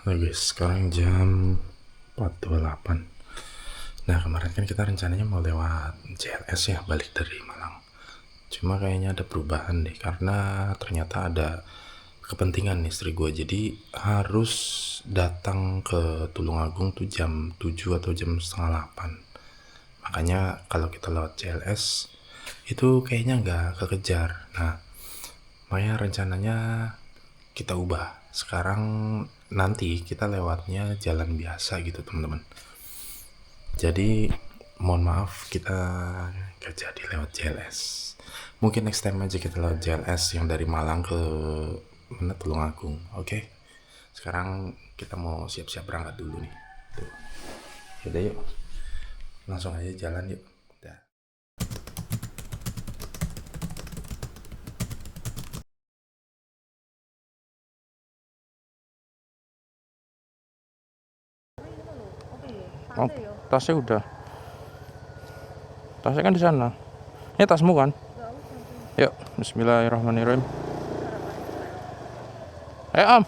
Halo guys, sekarang jam 4.28. Nah, kemarin kan kita rencananya mau lewat CLS ya, balik dari Malang. Cuma kayaknya ada perubahan deh, karena ternyata ada kepentingan nih istri gue. Jadi harus datang ke Tulungagung tuh jam 7 atau jam setengah 8. Makanya kalau kita lewat CLS itu kayaknya nggak kekejar. Nah, makanya rencananya kita ubah. Sekarang nanti kita lewatnya jalan biasa gitu teman-teman. Jadi mohon maaf kita gak jadi lewat JLS. Mungkin next time aja kita lewat JLS yang dari Malang ke mana Tulungagung. Oke. Sekarang kita mau siap-siap berangkat dulu nih. Tuh. Yaudah yuk. Langsung aja jalan yuk. Dah. Oh, tasnya udah. Tasnya kan di sana. Ini tasmu kan? Yuk, bismillahirrahmanirrahim. Om.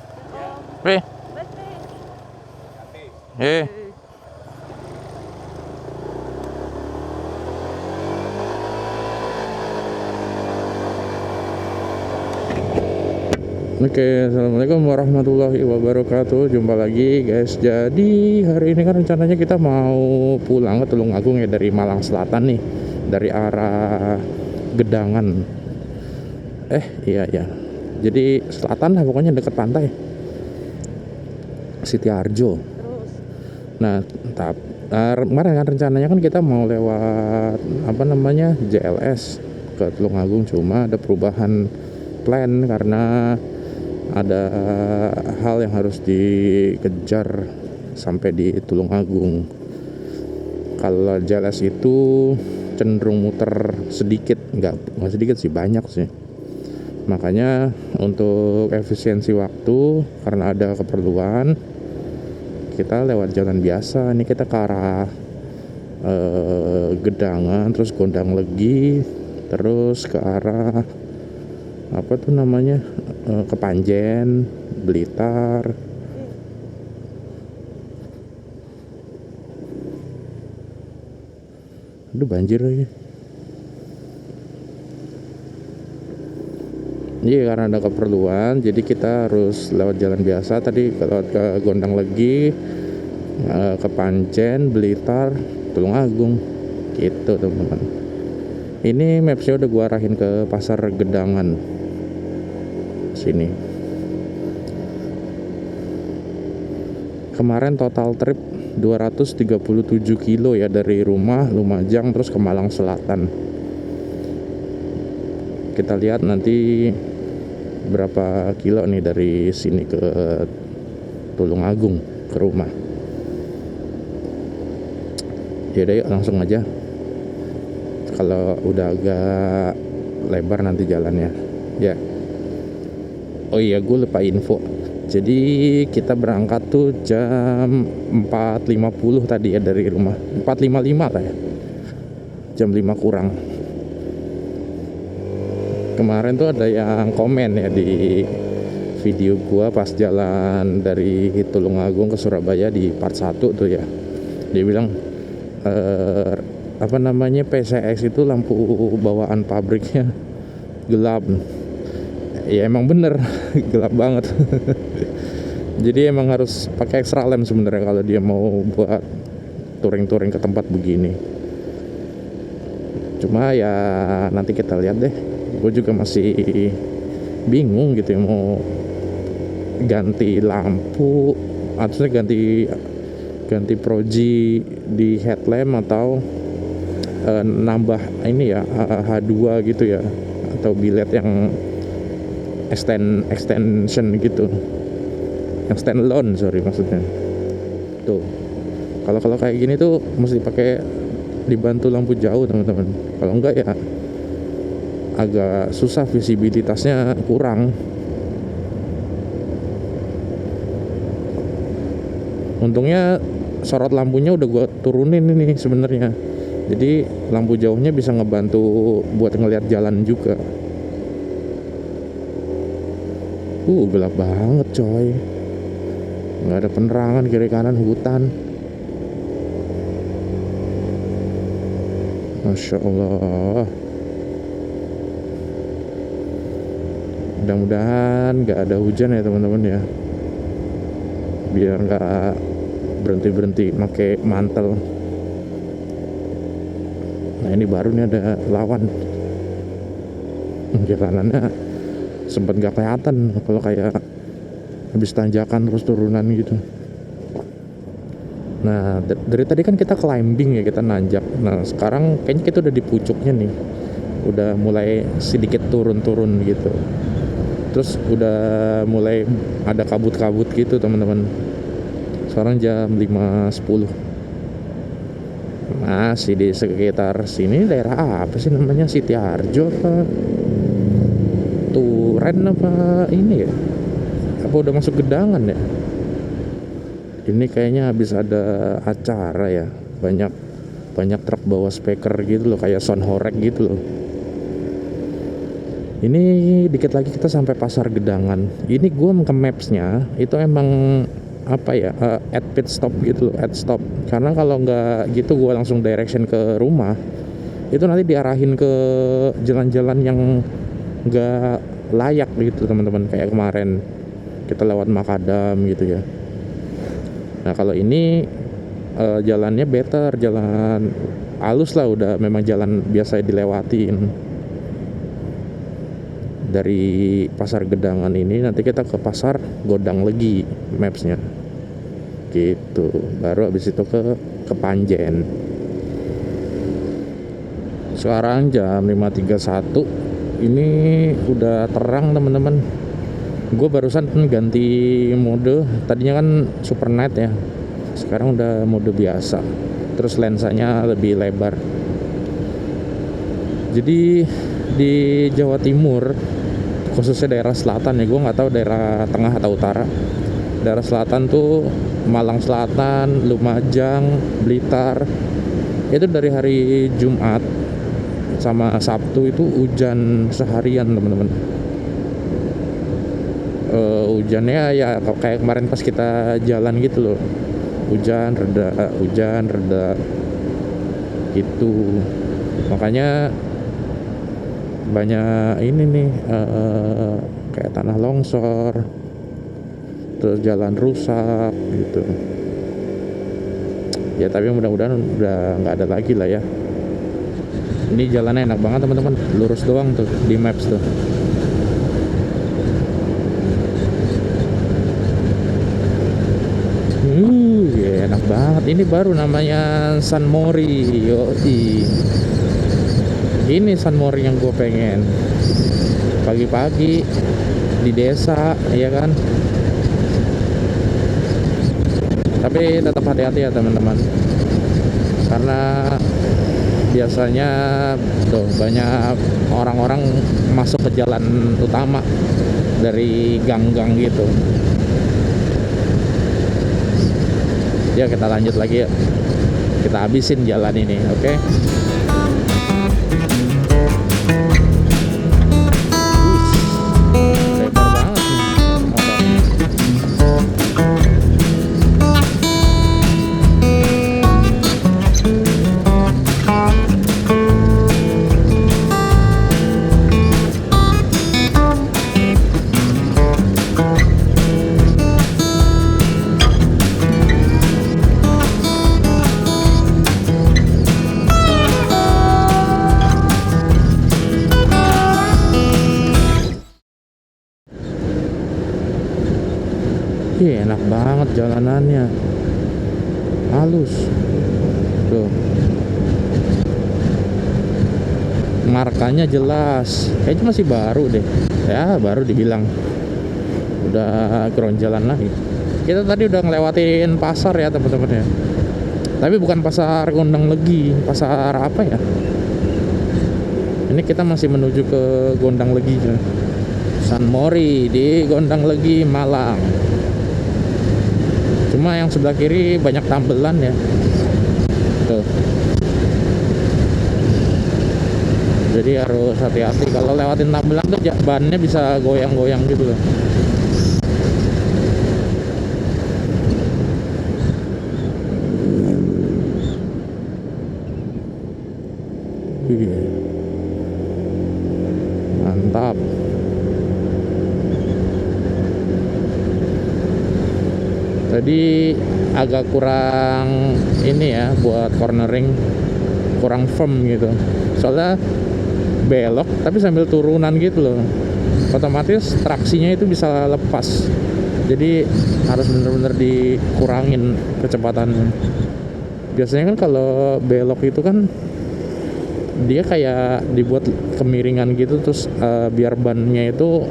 Bre. Oke, assalamualaikum warahmatullahi wabarakatuh. Jumpa lagi guys. Jadi hari ini kan rencananya kita mau pulang ke Tulungagung ya, dari Malang Selatan nih, dari arah Gedangan. Iya. Jadi selatan lah pokoknya, deket pantai Siti Arjo. Nah, kemarin kan rencananya kan kita mau lewat JLS ke Tulungagung, cuma ada perubahan plan karena ada hal yang harus dikejar sampai di Tulungagung. Kalau JLS itu cenderung muter sedikit, nggak sedikit sih, banyak sih. Makanya untuk efisiensi waktu, karena ada keperluan, kita lewat jalan biasa. Ini kita ke arah Gedangan, terus Gondang Legi, terus ke arah Kepanjen, Blitar. Aduh, banjir lagi. Iya, karena ada keperluan, jadi kita harus lewat jalan biasa. Tadi lewat ke Gondang Legi, Kepanjen, Blitar, Tulungagung, gitu teman-teman. Ini mapsnya udah gua arahin ke pasar Gedangan sini. Kemarin total trip 237 kilo ya, dari rumah Lumajang terus ke Malang Selatan. Kita lihat nanti berapa kilo nih dari sini ke Tulungagung ke rumah. Yaudah yuk, langsung aja. Kalau udah agak lebar nanti jalannya ya. Oh iya, gue lupa info. Jadi kita berangkat tuh jam 4.50 tadi ya dari rumah. 4.55 lah ya. Jam 5 kurang. Kemarin tuh ada yang komen ya di video gua pas jalan dari Tulungagung ke Surabaya di part 1 tuh ya. Dia bilang PCX itu lampu bawaan pabriknya gelap. Ya emang bener gelap banget. Jadi emang harus pakai extra lamp sebenarnya kalau dia mau buat touring ke tempat begini. Cuma ya nanti kita lihat deh. Gue juga masih bingung gitu ya, mau ganti lampu atau ganti proji di headlamp atau nambah ini ya H2 gitu ya, atau bilet yang extension gitu, yang standalone maksudnya. Tuh, kalau kayak gini tuh mesti pakai dibantu lampu jauh teman-teman. Kalau enggak ya agak susah, visibilitasnya kurang. Untungnya sorot lampunya udah gua turunin ini sebenarnya, jadi lampu jauhnya bisa ngebantu buat ngelihat jalan juga. Gelap banget coy. nggak ada penerangan, kiri kanan hutan. Masya Allah. Mudah-mudahan nggak ada hujan ya teman-teman ya, biar nggak berhenti pakai mantel. Nah ini baru nih ada lawan. Jalanannya sempat nggak kelihatan kalau kayak habis tanjakan terus turunan gitu. Nah dari tadi kan kita climbing ya, kita nanjak. Nah sekarang kayaknya kita udah di pucuknya nih, udah mulai sedikit turun-turun gitu. Terus udah mulai ada kabut-kabut gitu teman-teman. Sekarang jam 5.10. Masih di sekitar sini, daerah apa sih namanya, Sitiharjo apa Turen apa ini ya, apa udah masuk Gedangan ya. Ini kayaknya habis ada acara ya, banyak truk bawa speaker gitu loh, kayak sound horek gitu loh. Ini dikit lagi kita sampai pasar Gedangan. Ini gue ke mapsnya itu emang apa ya, at pit stop gitu loh, at stop. Karena kalau nggak gitu gue langsung direction ke rumah, itu nanti diarahin ke jalan-jalan yang nggak layak gitu teman-teman, kayak kemarin kita lewat Makadam gitu ya. Nah kalau ini jalannya better, jalan halus lah, udah memang jalan biasa dilewatin. Dari pasar Gedangan ini nanti kita ke pasar Godang Legi mapsnya gitu, baru habis itu ke Panjen. Sekarang jam 5.31, ini udah terang teman-teman. Gue barusan ganti mode, tadinya kan super night ya, sekarang udah mode biasa, terus lensanya lebih lebar. Jadi di Jawa Timur, khususnya daerah selatan ya, gue nggak tahu daerah tengah atau utara. Daerah selatan tuh Malang Selatan, Lumajang, Blitar, itu dari hari Jumat sama Sabtu itu hujan seharian teman-teman. Hujannya ya kayak kemarin pas kita jalan gitu loh, hujan reda gitu. Makanya banyak ini nih kayak tanah longsor, terus jalan rusak gitu ya. Tapi mudah-mudahan udah nggak ada lagi lah ya. Ini jalannya enak banget teman-teman, lurus doang tuh di maps tuh. Ya, enak banget. Ini baru namanya San Mori. Yoi, ini San Mori yang gue pengen. Pagi-pagi di desa ya kan. Tapi tetap hati-hati ya teman-teman, karena biasanya tuh banyak orang-orang masuk ke jalan utama dari gang-gang gitu. Ya kita lanjut lagi ya, kita habisin jalan ini, oke? Ih, enak banget jalanannya, halus tuh, markanya jelas. Kayaknya masih baru deh ya, baru dibilang udah ground jalan lagi. Kita tadi udah ngelewatin pasar ya teman-teman ya, tapi bukan pasar Gondang Legi, pasar apa ya ini, kita masih menuju ke Gondang Legi ya. San Mori di Gondang Legi, Malang. Cuma yang sebelah kiri banyak tambelan ya tuh, jadi harus hati-hati kalau lewatin tambelan tuh, bannya bisa goyang-goyang gitu loh. Wih, mantap. Tadi agak kurang ini ya buat cornering, kurang firm gitu. Soalnya belok tapi sambil turunan gitu loh. Otomatis traksinya itu bisa lepas. Jadi harus bener-bener dikurangin kecepatannya. Biasanya kan kalau belok itu kan dia kayak dibuat kemiringan gitu, terus biar bannya itu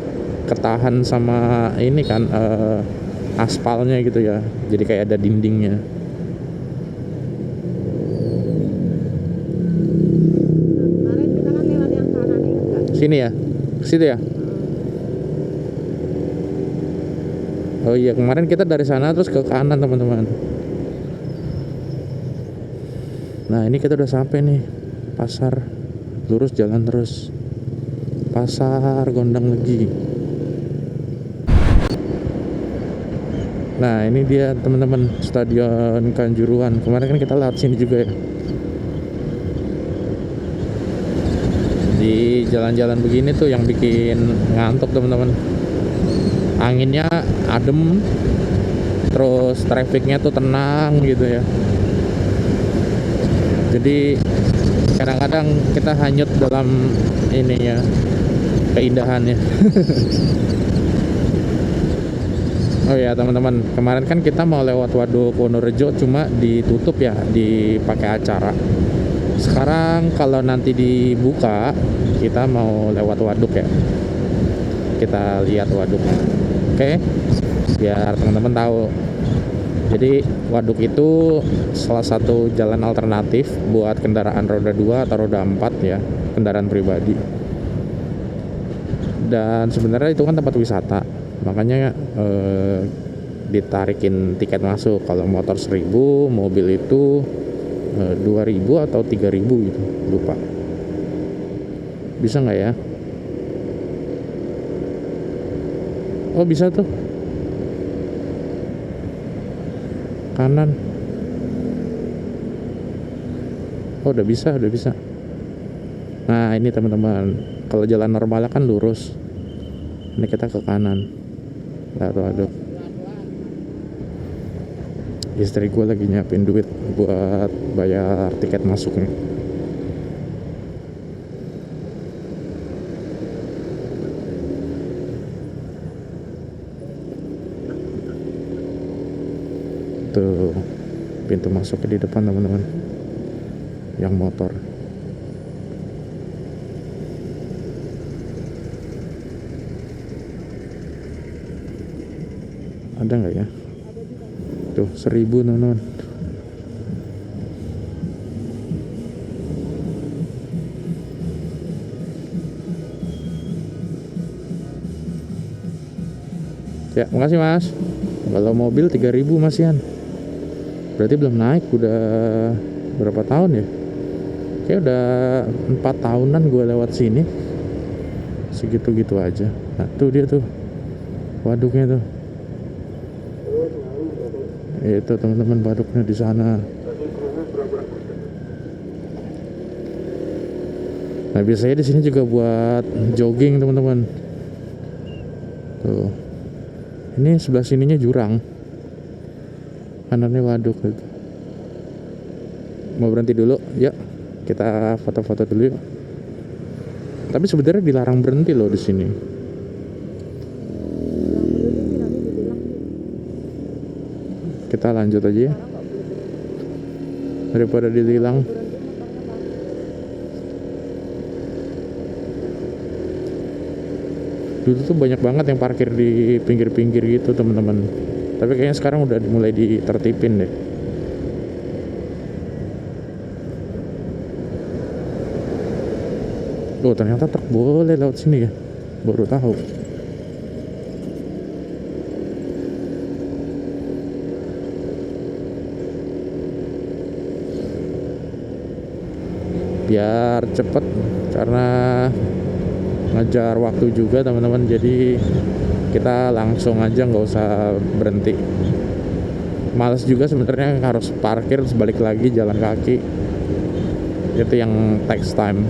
ketahan sama ini kan aspalnya gitu ya, jadi kayak ada dindingnya. Kemarin kita kan lewat yang kanan, ingat nggak? Sini ya, situ ya. Oh iya, kemarin kita dari sana terus ke kanan teman-teman. Nah ini kita udah sampai nih, pasar. Lurus jalan terus, pasar Gondang Legi. Nah ini dia teman-teman, Stadion Kanjuruhan. Kemarin kan kita lewat sini juga ya. Di jalan-jalan begini tuh yang bikin ngantuk teman-teman. Anginnya adem, terus trafficnya tuh tenang gitu ya. Jadi kadang-kadang kita hanyut dalam ininya, keindahannya. Oh ya teman-teman, kemarin kan kita mau lewat Waduk Wonorejo, cuma ditutup ya, dipakai acara. Sekarang kalau nanti dibuka, kita mau lewat waduk ya. Kita lihat waduk. Oke, biar teman-teman tahu. Jadi waduk itu salah satu jalan alternatif buat kendaraan roda 2 atau roda 4 ya, kendaraan pribadi. Dan sebenarnya itu kan tempat wisata. Makanya ditarikin tiket masuk. Kalau motor 1.000, mobil itu 2.000 atau 3.000 gitu, lupa. Bisa nggak ya? Oh bisa tuh, kanan. Oh udah bisa, udah bisa. Nah ini teman-teman, kalau jalan normalnya kan lurus, ini kita ke kanan. Aduh, istri gue lagi nyiapin duit buat bayar tiket masuknya. Tuh pintu masuknya di depan teman-teman, yang motor. Ada nggak ya? Tuh 1.000 teman-teman. Ya makasih mas. Kalau mobil 3.000 Mas Yan. Berarti belum naik, udah berapa tahun ya? Kayak udah 4 tahunan gue lewat sini. Segitu-gitu aja. Nah tuh dia tuh, waduknya tuh. Itu teman-teman, waduknya di sana. Nah biasanya di sini juga buat jogging teman-teman. Tuh, ini sebelah sininya jurang, kanannya waduk gitu. Mau berhenti dulu? Yuk kita foto-foto dulu yuk. Tapi sebenarnya dilarang berhenti loh di sini. Kita lanjut aja ya, daripada ditilang. Dulu tuh banyak banget yang parkir di pinggir-pinggir gitu teman-teman, tapi kayaknya sekarang udah mulai ditertipin deh. Oh ternyata truk boleh lewat sini ya, baru tahu. Biar cepet, karena ngejar waktu juga teman-teman, jadi kita langsung aja, nggak usah berhenti. Males juga sebenarnya harus parkir terus balik lagi jalan kaki. itu yang takes time.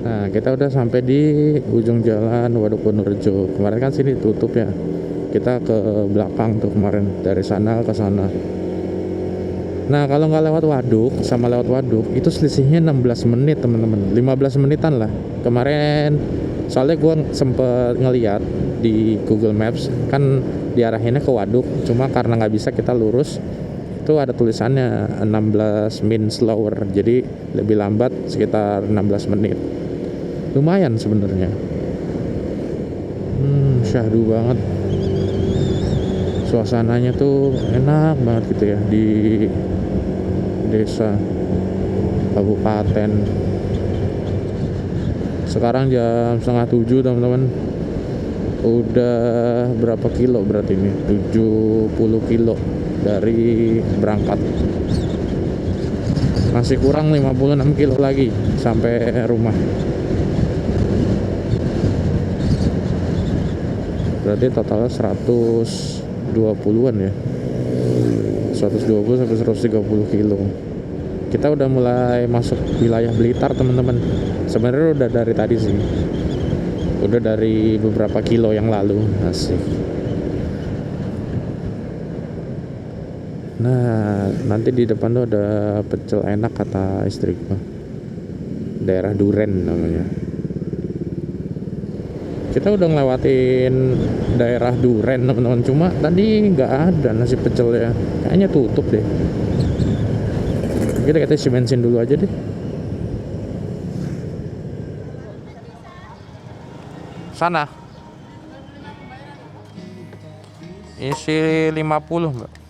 Nah, kita udah sampai di ujung jalan Waduk Wonorejo. Kemarin kan sini tutup ya. Kita ke belakang tuh kemarin, dari sana ke sana. Nah, kalau nggak lewat waduk sama lewat waduk itu selisihnya 16 menit teman-teman, 15 menitan lah. Kemarin soalnya gue sempet ngeliat di Google Maps kan diarahinnya ke waduk, cuma karena nggak bisa kita lurus, itu ada tulisannya 16 min slower, jadi lebih lambat sekitar 16 menit. Lumayan sebenarnya. Syahdu banget. Suasananya tuh enak banget gitu ya di desa kabupaten. Sekarang jam 6:30 teman-teman. Udah berapa kilo berarti ini? 70 kilo dari berangkat. Masih kurang 56 kilo lagi sampai rumah. Berarti totalnya 120-an ya. 120 sampai 130 kilo. Kita udah mulai masuk wilayah Blitar teman-teman. Sebenarnya udah dari tadi sih. Udah dari beberapa kilo yang lalu. Asik. Nah, nanti di depan tuh ada pecel enak kata istriku. Daerah Duren namanya. Kita udah ngelewatin daerah Duren teman-teman, cuma tadi nggak ada nasi pecelnya, kayaknya tutup deh. Kita isi bensin dulu aja deh. Sana isi 50 mbak.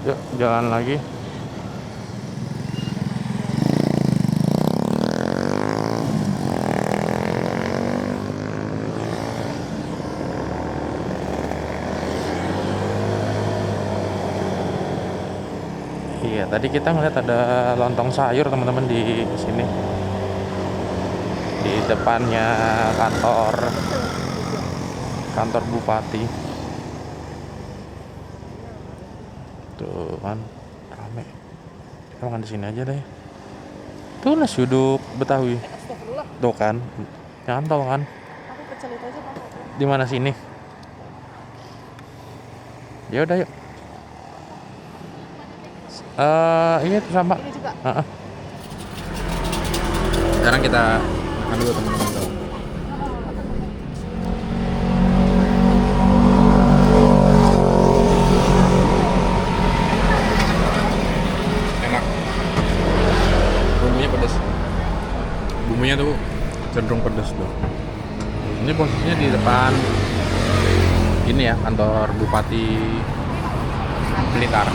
Yuk jalan lagi. Iya, tadi kita ngeliat ada lontong sayur teman-teman di sini. Di depannya kantor bupati. Tuh kan rame. Kita makan di sini aja deh. Tuh nasi uduk Betawi. Tuh kan, nyantol kan. Aku pecel itu aja Pak. Di mana sini? Ya udah yuk. Ini tuh sama. Ini juga. Sekarang kita makan dulu teman-teman. Enak. Bumbunya pedas. Bumbunya tuh cenderung pedas tuh. Ini posisinya di depan ini ya, kantor Bupati Blitar.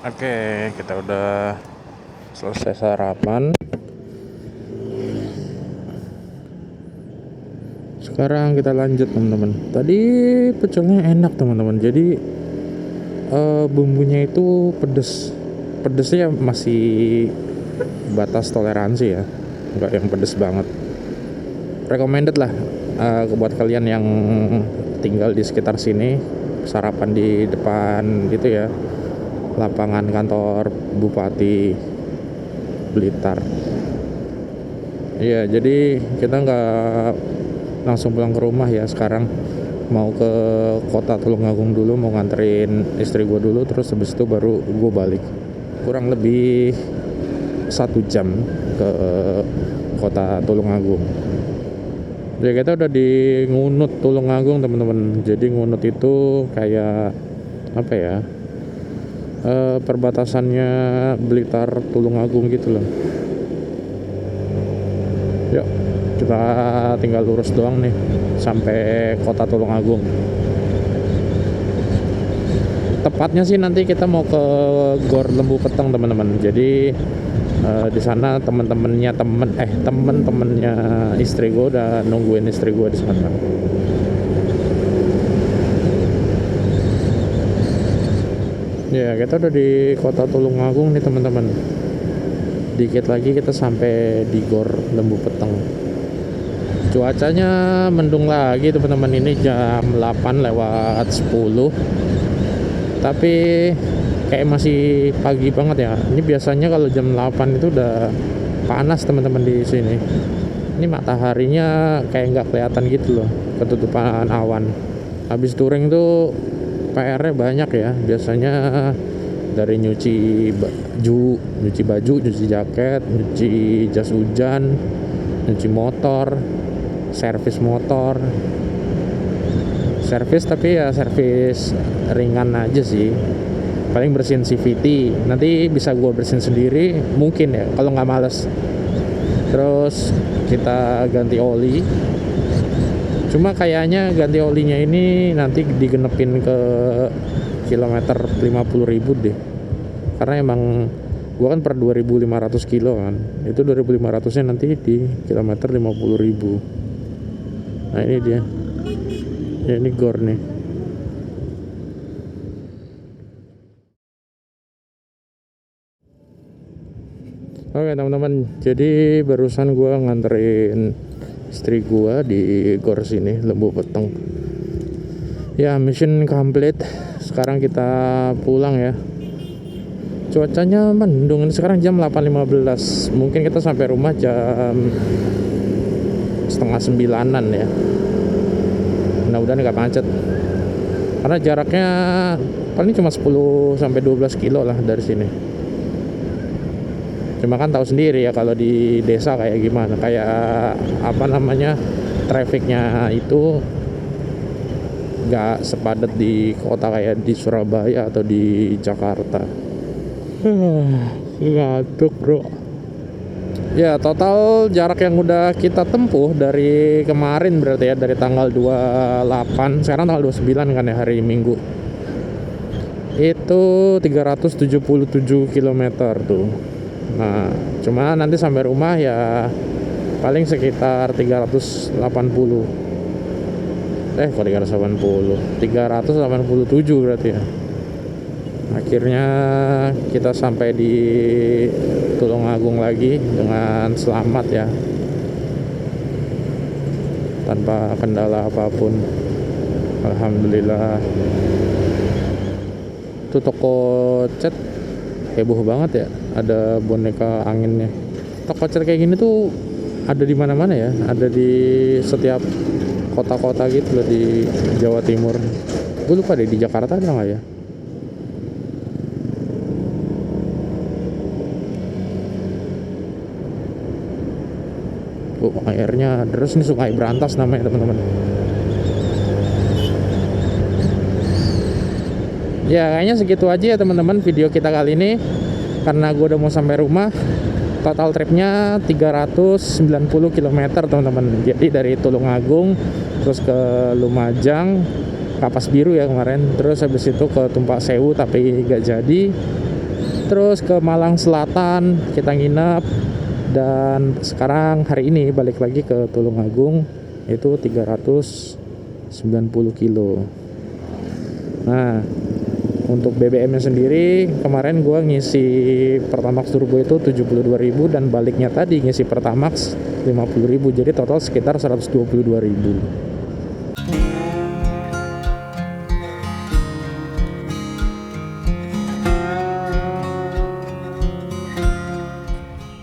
Oke, kita udah selesai sarapan. Sekarang kita lanjut teman-teman. Tadi pecelnya enak teman-teman. Jadi bumbunya itu pedes. Pedesnya masih batas toleransi ya. Enggak yang pedes banget. Recommended lah buat kalian yang tinggal di sekitar sini, sarapan di depan gitu ya. Lapangan kantor Bupati Blitar. Iya, jadi kita nggak langsung pulang ke rumah ya sekarang. Mau ke kota Tulungagung dulu, mau nganterin istri gue dulu, terus habis itu baru gue balik. Kurang lebih 1 jam ke kota Tulungagung. Ya kita udah di Ngunut Tulungagung teman-teman. Jadi Ngunut itu kayak apa ya? Perbatasannya Blitar Tulungagung gitu loh. Yuk kita tinggal lurus doang nih sampai kota Tulungagung. Tepatnya sih nanti kita mau ke Gor Lembu Peteng teman-teman. Jadi di sana temen-temennya istri gue udah nungguin istri gue di sana. Ya, kita udah di kota Tulungagung nih teman-teman. Dikit lagi kita sampai di Gor Lembu Peteng. Cuacanya mendung lagi teman-teman, ini jam 8:10. Tapi kayak masih pagi banget ya. Ini biasanya kalau jam 8 itu udah panas teman-teman di sini. Ini mataharinya kayak nggak kelihatan gitu loh, ketutupan awan. Habis touring tuh PR-nya banyak ya. Biasanya dari nyuci baju, nyuci jaket, nyuci jas hujan, nyuci motor, servis motor. Servis tapi ya servis ringan aja sih. Paling bersihin CVT. Nanti bisa gua bersihin sendiri mungkin ya kalau nggak males. Terus kita ganti oli. Cuma kayaknya ganti olinya ini nanti digenepin ke kilometer 50.000 deh. Karena emang gua kan per 2.500 kilo kan. Itu 2.500-nya nanti di kilometer 50.000. Nah, ini dia. Ya, ini Gor nih. Oke teman-teman, jadi barusan gua nganterin istri gua di Gor sini, Lembu Peteng. Ya, mission complete. Sekarang kita pulang ya. Cuacanya mendung. Sekarang jam 8:15. Mungkin kita sampai rumah jam 8:30 ya. Mudah-mudahan nggak macet. Karena jaraknya paling cuma 10-12 kilo lah dari sini. Cuma kan tahu sendiri ya kalau di desa kayak gimana, kayak apa namanya, trafficnya itu nggak sepadat di kota kayak di Surabaya atau di Jakarta. Ngantuk bro. Ya, total jarak yang udah kita tempuh dari kemarin berarti ya, dari tanggal 28, sekarang tanggal 29 kan ya, hari Minggu. Itu 377 km tuh. Nah, cuma nanti sampai rumah ya paling sekitar 380. Kok 380? 387 berarti ya. Akhirnya kita sampai di Tulungagung lagi dengan selamat ya. Tanpa kendala apapun. Alhamdulillah. Itu toko cat heboh banget ya, ada boneka anginnya. Toko cat kayak gini tuh ada di mana-mana ya, ada di setiap kota-kota gitu loh di Jawa Timur. Gue lupa deh di Jakarta ada nggak ya. Airnya deras nih, Sungai Berantas namanya teman-teman. Ya kayaknya segitu aja ya teman-teman video kita kali ini, karena gue udah mau sampai rumah. Total tripnya 390 km teman-teman. Jadi dari Tulungagung terus ke Lumajang, Kapas Biru ya kemarin, terus habis itu ke Tumpak Sewu tapi gak jadi, terus ke Malang Selatan kita nginep, dan sekarang hari ini balik lagi ke Tulungagung. Itu 390 kilo. Nah, untuk BBM-nya sendiri kemarin gua ngisi Pertamax Turbo itu 72.000 dan baliknya tadi ngisi Pertamax 50.000, jadi total sekitar 122.000.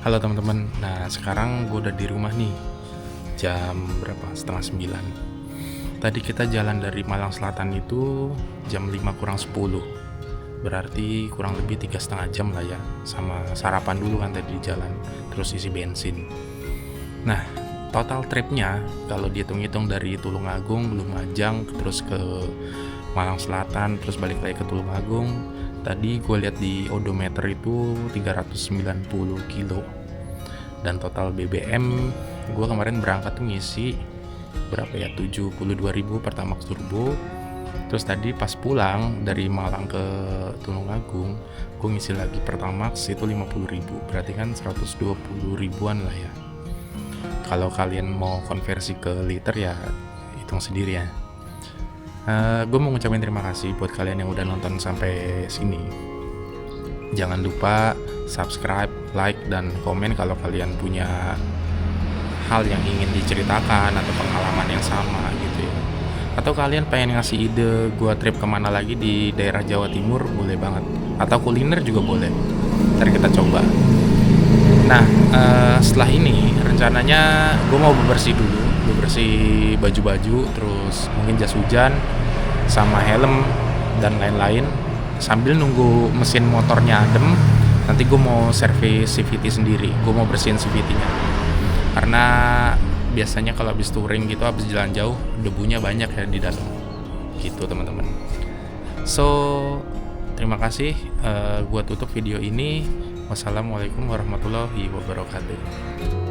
Halo teman-teman, nah sekarang gue udah di rumah nih. Jam berapa? 8:30. Tadi kita jalan dari Malang Selatan itu jam 5:50. Berarti kurang lebih 3,5 jam lah ya. Sama sarapan dulu kan tadi di jalan, terus isi bensin. Nah, total tripnya kalau dihitung-hitung dari Tulungagung, Lumajang, terus ke Malang Selatan, terus balik lagi ke Tulungagung, tadi gue lihat di odometer itu 390 kilo. Dan total BBM gue kemarin berangkat tuh ngisi berapa ya, 72.000 Pertamax Turbo. Terus tadi pas pulang dari Malang ke Tulungagung, gue ngisi lagi Pertamax itu 50.000. Berarti kan 120 ribuan lah ya. Kalau kalian mau konversi ke liter ya hitung sendiri ya. Gue mau ngucapin terima kasih buat kalian yang udah nonton sampai sini. Jangan lupa subscribe, like, dan komen kalau kalian punya hal yang ingin diceritakan atau pengalaman yang sama gitu ya. Atau kalian pengen ngasih ide gue trip kemana lagi di daerah Jawa Timur, boleh banget. Atau kuliner juga boleh. Ntar kita coba. Nah, setelah ini rencananya gue mau bebersih dulu, bebersih baju-baju, terus mungkin jas hujan, sama helm dan lain-lain. Sambil nunggu mesin motornya adem, nanti gue mau servis CVT sendiri. Gue mau bersihin CVT-nya. Karena biasanya kalau habis touring gitu, habis jalan jauh, debunya banyak ya di dalam. Gitu teman-teman. So, terima kasih. Gue tutup video ini. Wassalamualaikum warahmatullahi wabarakatuh.